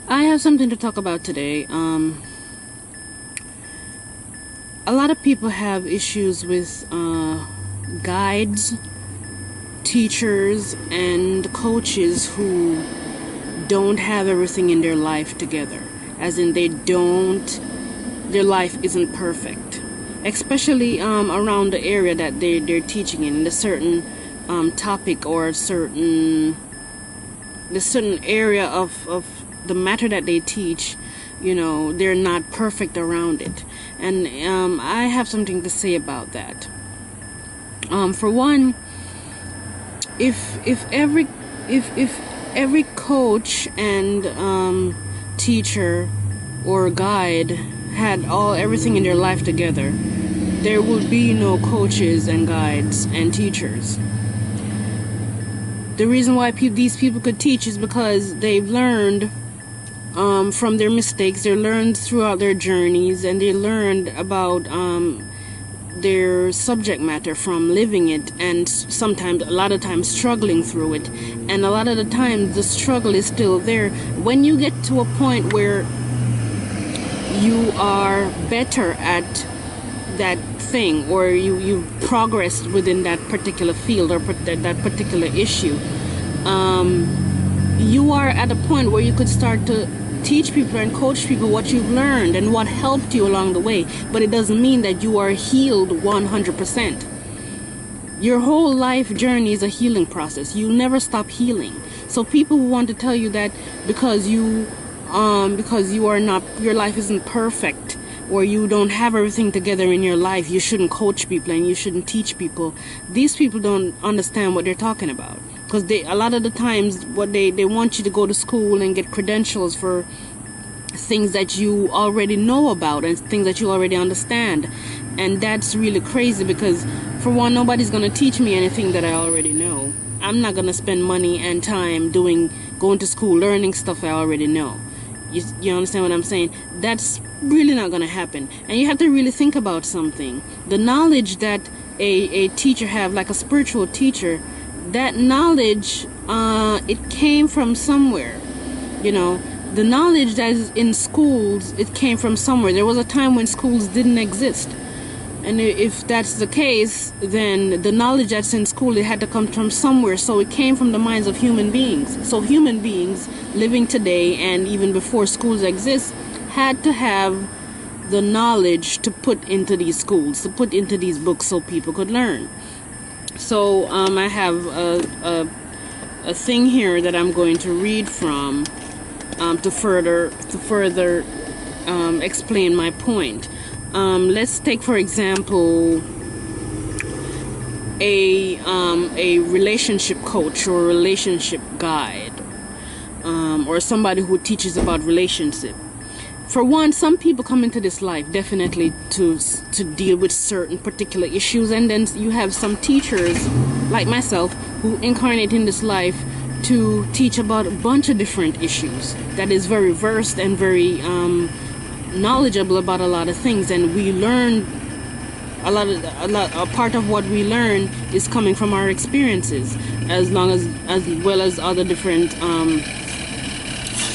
I have something to talk about today. A lot of people have issues with guides, teachers, and coaches who don't have everything in their life together. As in, their life isn't perfect. Especially around the area that they're teaching in a certain topic or the certain area of the matter that they teach. They're not perfect around it. And I have something to say about that. For one, if every coach and teacher or guide had everything in their life together, there would be no coaches and guides and teachers. The reason why these people could teach is because they've learned from their mistakes. They learned throughout their journeys, and they learned about their subject matter from living it, and a lot of times struggling through it. And a lot of the time the struggle is still there. When you get to a point where you are better at that thing, or you've progressed within that particular field or that particular issue, you are at a point where you could start to teach people and coach people what you've learned and what helped you along the way. But it doesn't mean that you are healed 100%. Your whole life journey is a healing process. You never stop healing. So people who want to tell you that because you are not, your life isn't perfect, or you don't have everything together in your life, you shouldn't coach people and you shouldn't teach people. These people don't understand what they're talking about. Because a lot of the times what they want you to go to school and get credentials for things that you already know about and things that you already understand. And that's really crazy, because for one, nobody's going to teach me anything that I already know. I'm not going to spend money and time going to school, learning stuff I already know. You understand what I'm saying? That's really not going to happen. And you have to really think about something. The knowledge that a teacher have, like a spiritual teacher, that knowledge, it came from somewhere. The knowledge that is in schools, it came from somewhere. There was a time when schools didn't exist. And if that's the case, then the knowledge that's in school, it had to come from somewhere. So it came from the minds of human beings. So human beings living today and even before schools exist had to have the knowledge to put into these schools, to put into these books so people could learn. So I have a thing here that I'm going to read from to further explain my point. Let's take, for example, a relationship coach or relationship guide, or somebody who teaches about relationship. For one, some people come into this life definitely to deal with certain particular issues, and then you have some teachers like myself who incarnate in this life to teach about a bunch of different issues that is very versed and very knowledgeable about a lot of things. And we learn a part of what we learn is coming from our experiences, as well as other different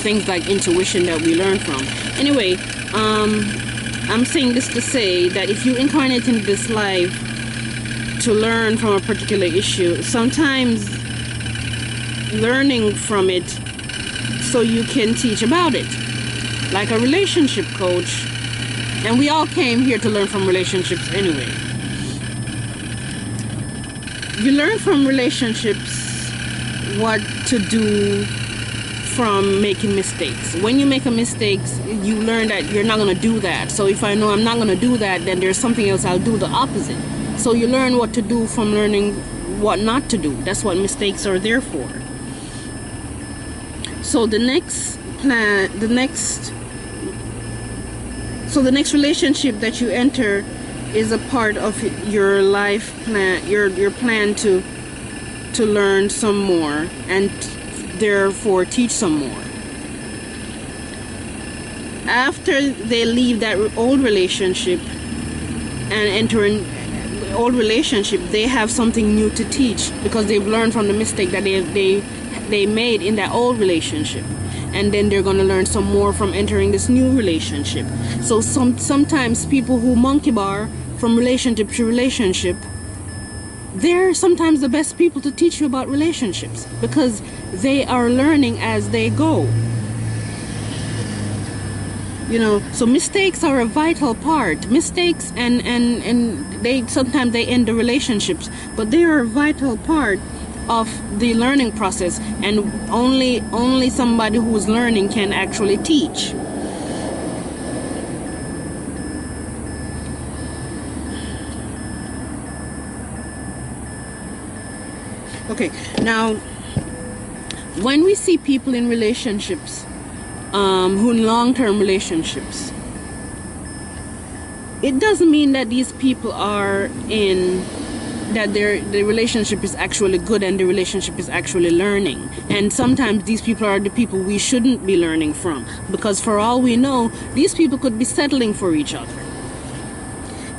things like intuition that we learn from. Anyway, I'm saying this to say that if you incarnate in this life to learn from a particular issue, sometimes learning from it so you can teach about it, like a relationship coach. And we all came here to learn from relationships anyway. You learn from relationships what to do from making mistakes. When you make a mistake, you learn that you're not going to do that. So if I know I'm not going to do that, then there's something else I'll do the opposite. So you learn what to do from learning what not to do. That's what mistakes are there for. So the next relationship that you enter is a part of your life plan, your plan to learn some more and therefore teach some more. After they leave that old relationship and enter an old relationship, they have something new to teach because they've learned from the mistake that they made in that old relationship, and then they're going to learn some more from entering this new relationship. So sometimes people who monkey bar from relationship to relationship, they're sometimes the best people to teach you about relationships, because they are learning as they go. You know, so mistakes are a vital part. Mistakes and they sometimes they end the relationships, but they are a vital part of the learning process, and only somebody who's learning can actually teach. Okay, now when we see people in relationships, who in long-term relationships, it doesn't mean that these people are in that the relationship is actually good and the relationship is actually learning. And sometimes these people are the people we shouldn't be learning from, because for all we know, these people could be settling for each other.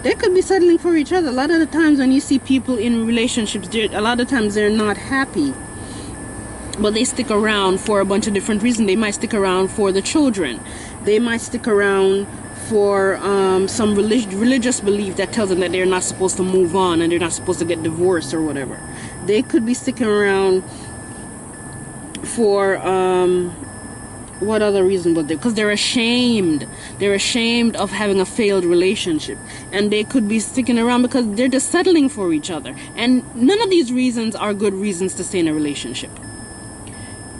They could be settling for each other. A lot of the times when you see people in relationships, a lot of times they're not happy, but they stick around for a bunch of different reasons. They might stick around for the children. They might stick around for some religious belief that tells them that they're not supposed to move on and they're not supposed to get divorced or whatever. They could be sticking around for what other reason would they? Because they're ashamed. They're ashamed of having a failed relationship, and they could be sticking around because they're just settling for each other. And none of these reasons are good reasons to stay in a relationship.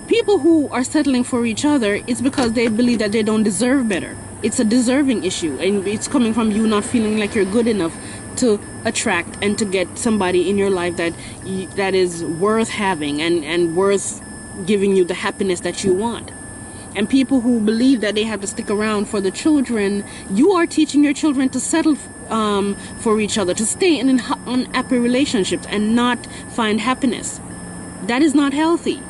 People who are settling for each other, it's because they believe that they don't deserve better. It's a deserving issue, and it's coming from you not feeling like you're good enough to attract and to get somebody in your life that is worth having and worth giving you the happiness that you want. And people who believe that they have to stick around for the children, you are teaching your children to settle for each other, to stay in unhappy relationships and not find happiness. That is not healthy.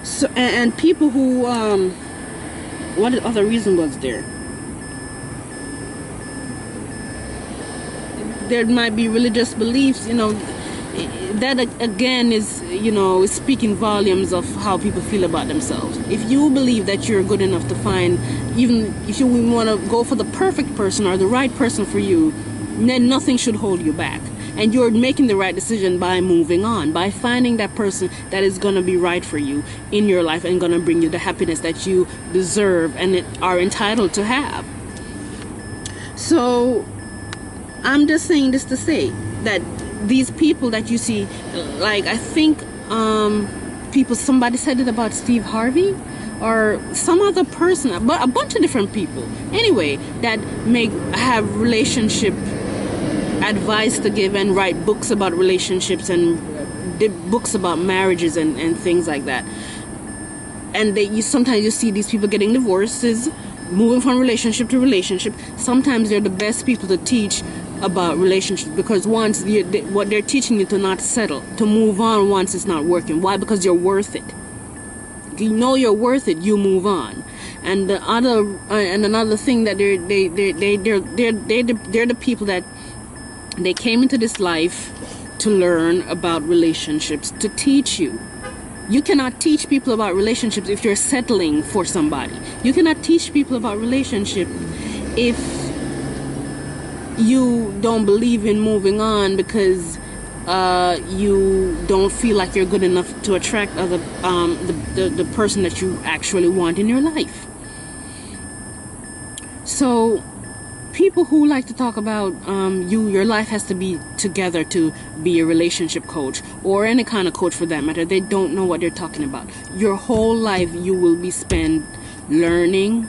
So, and people who, what other reason was there? There might be religious beliefs, you know, that again is, you know, is speaking volumes of how people feel about themselves. If you believe that you're good enough to find, even if you want to go for the perfect person or the right person for you, then nothing should hold you back. And you're making the right decision by moving on, by finding that person that is going to be right for you in your life and going to bring you the happiness that you deserve and are entitled to have. So I'm just saying this to say that these people that you see, like I think somebody said it about Steve Harvey or some other person, but a bunch of different people anyway, that may have relationship advice to give and write books about relationships and books about marriages and things like that. And sometimes you see these people getting divorces, moving from relationship to relationship. Sometimes they're the best people to teach about relationships, because once what they're teaching you to not settle, to move on once it's not working. Why? Because you're worth it. If you know you're worth it, you move on. And the other and another thing that they're the people that they came into this life to learn about relationships, to teach you. You cannot teach people about relationships if you're settling for somebody. You cannot teach people about relationships if you don't believe in moving on because you don't feel like you're good enough to attract the person that you actually want in your life. So people who like to talk about your life has to be together to be a relationship coach, or any kind of coach for that matter, they don't know what they're talking about. Your whole life you will be spent learning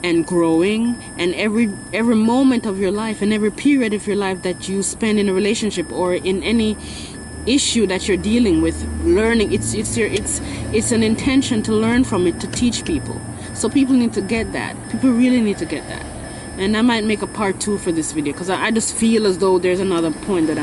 and growing, and every moment of your life and every period of your life that you spend in a relationship or in any issue that you're dealing with, learning, it's an intention to learn from it, to teach people. So people need to get that. People really need to get that. And I might make a part 2 for this video, because I just feel as though there's another point that